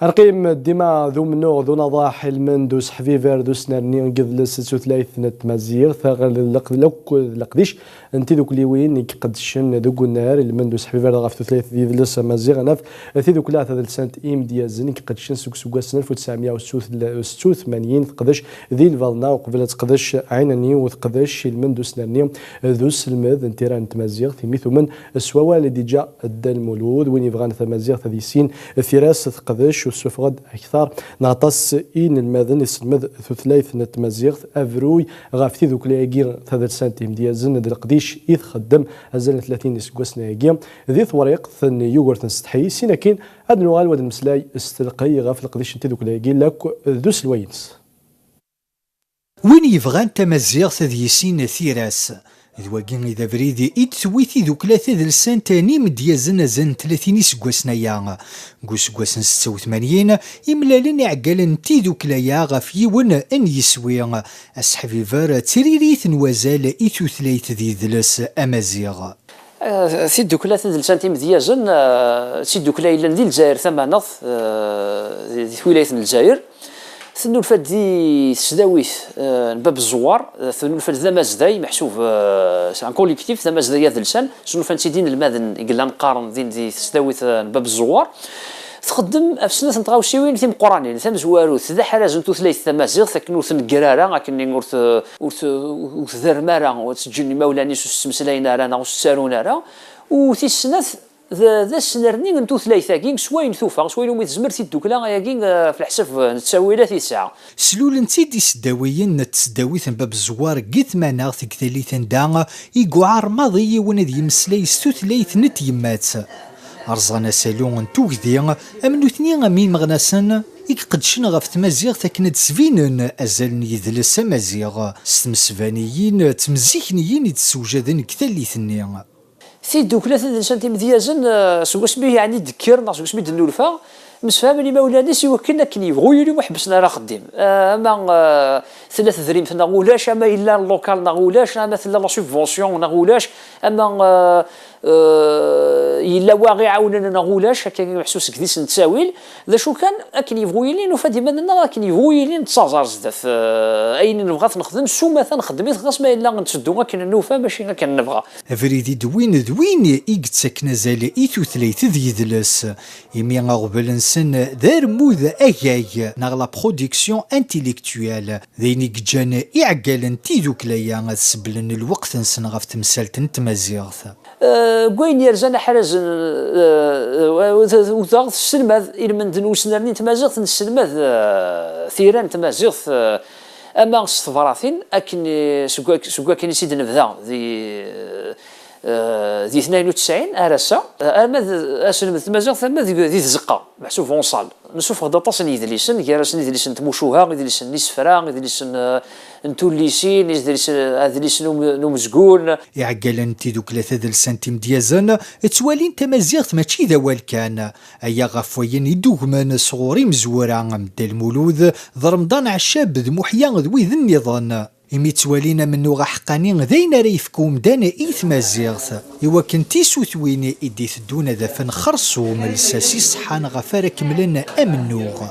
أرقيم ديما ذو منوغ ذو نضاح المندوس حفيفر ذو سنرني قدلس ثلاث نتمزيغ ثغل لقديش انتي ذوك ليوين يقدشن ذوك النار المندوس حفيفر غاف ثلاث ديدلس مزيغ ناف ثي ذوك لا ثلاث سنت إيم ديازن يقدشن سوق سنة 1986 تقدش ذي الفالنا وقبل تقدش عينني وتقدش المندوس نرني ذو سلمذ انتيران تمزيغ ثميث من السواوا اللي ديجا دا المولود وين يبغان ثمزيغ ثديسين ثراس تقدش وسفغد أكثر نعطس إن المذن يسلمذ ثلاث نتمزيغ أفروي غافتي ذوك لايقير ثلاث سنتيم ديازن ذي القديش إذ خدم أزل 30 يسقوس نايقير ذي ثوريق ثن يوغورت نستحي سيناكين هاد نوال ود المسلاي استلقي غاف القديش انتي ذوك لايقير لك ذوس الوينس وين يبغان تمزيغ ثديسين ثيراس ذواقين إذا بريدي إتثويثي ذوك ثلاثة لسان تاني مديازن زن 30 سقواسنايا سقواسن 86 إملالن عقالن تي ذوك لايا غافي ون أن يسوي أسحفيفر تريريث نوازال إتو ثلاثة ذي ذلس أمازيغ سيد دوك ثلاثة لسان تي مديازن سيد دوك لايا ذي الجزائر ثمانض ذي ولاية الجزائر ثنو الفدي سداويث باب الزوار ثنو الفد ذا مازداي محسوب ان كوليكتيف ذا مازداي ذلسان شنو فانتيدين الماذن يقلا نقارن ذي سداويث باب الزوار تخدم في سنه نتغاوشيوين ثم قرانين ثم زواروث ذا حراج انتو ثلاث ثمازيغ ثكنو ثن قراره لكن ورث ذرماره وتسجلني مولاني سمسلاينا رانا وسارونا راه وثي السنه ذا السنرني انتو ثلاثه كين سواين ثوفا سواين ومي تزمر تي الدوكلا كين في الحساب نتساوي في ساعه سلول نتي دي سداويين نتسداوي باب الزوار قيت مانا ثك ثلاثه دا يقعر ماضي وندي مسلي ثلاث نت يمات ارزانا سالون توكدي امنو اثنين مين مغناسن يقدشن غف تمازيغ تكند سفينن ازال يدلس مازيغ ستمسفانيين تمزيكنيين يتسوجدن كثليثني سيد دوك ثلاثة سنتيم ديازن سواش بيه يعني ذكرنا سواش بيه دنولفا مسفهم لي مولانيس يوكلنا كني يبغوا لي وحبسنا راه خديم اما ثلاث ذريم نغولاش اما الا اللوكال نغولاش اما ثلا لا سوبفونسيون نغولاش اما الا واغي عاوننا نغولاش هكا محسوس كديس نتساويل ذا شو كان اكن يبغوا لي نوفا ديما لنا اكن يبغوا لي نتصازر زداف اين نبغى نخدم سو مثلا نخدم خاص ما الا نتشدو اكن نوفا ماشي كان نبغى فريدي دوين يكتسكن زال ايتو ثلاثه ديدلس يمي غبل سن دار موذ اياي نغ لا برودكسيون انتيليكتويال ذيني جان يعقلن تيدوك ليا غتسبلن الوقت نسن غف تمثالت نتمازيغ كوين يرجعنا حرز وثاغ السلمذ إلى من دنوسنرني تمازيغ السلمذ ثيران تمازيغ أما استفراثين أكن سكوا كان يسيد نبذا ذي 92 أرسا أما أسلم تمازيغ ثم ذي زقة محسوب فونصال نشوف غدا طاسن يدليسن يرسن يدليسن تموشوها يدليسن نسفرا يدليسن نتوليسين يدليسن نمزقون يعقلن تيدوك ثلاثة السنتيم ديازن توالين تمازيغ ماشي ذا والكان أيا غفوين يدوغمان صغوري مزورا مدى المولود ذا رمضان عشاب ذ محيا ذوي ذا النظام إمي توالينا منو غحقاني ذين ريفكم دانا إيث مازيغث إوا كنتي سوثوين إدي ثدونا ذا فن خرصو ملساسي صحان غفارك ملنا أمنوغ